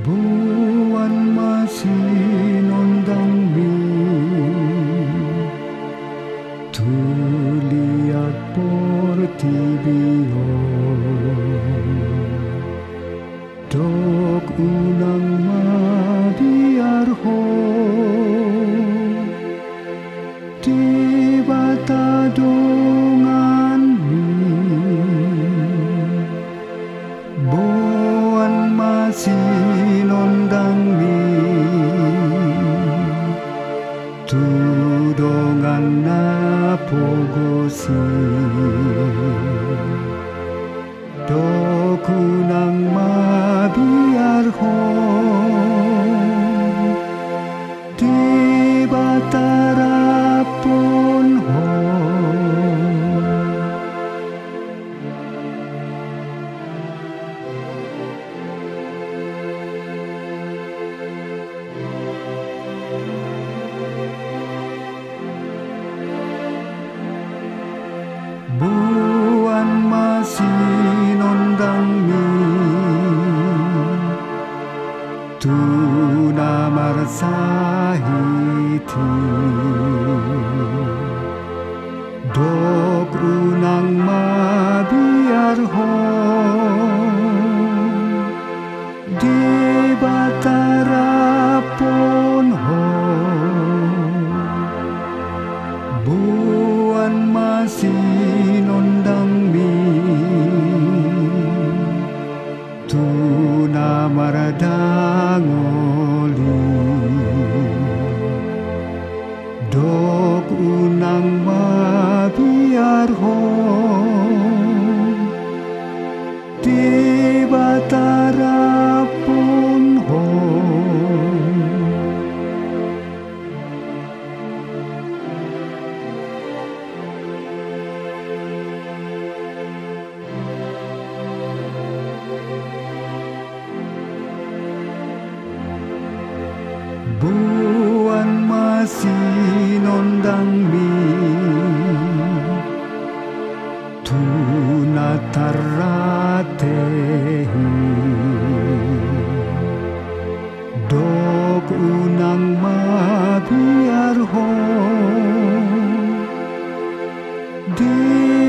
buwan masinondang mi tuliat portibio dok unang madiarho di bata dongan mi buwan masinondang mi tudongan na pogosi dokunang mabiarho di batarapon ho buwan masinondang mi tuna marsahiti dok unang mabiarho di batarapon ho buwan masinondang mi tuna maradangoli dok unang mabiarho di batarapon ho buwan masinondang mi tunataratehi dok unang mabiarho di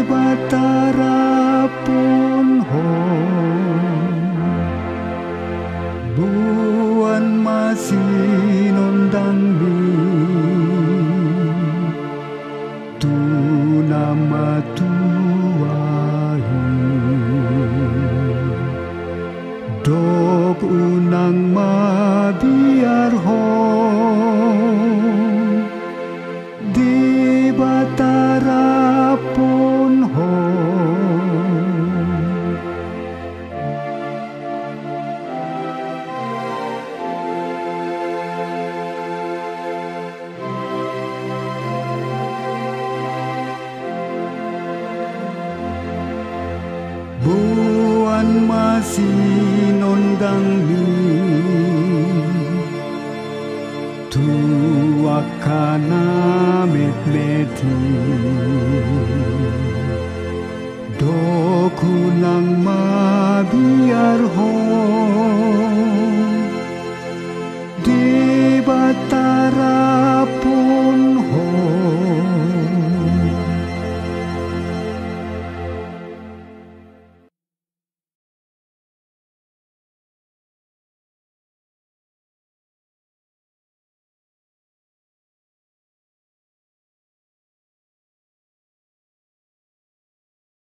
batarapon ho buwan masinondang mi tuna matuwahi dok unang mabiarho di batarapon ho buwan masinondang mi tuwakana metmeti dokunang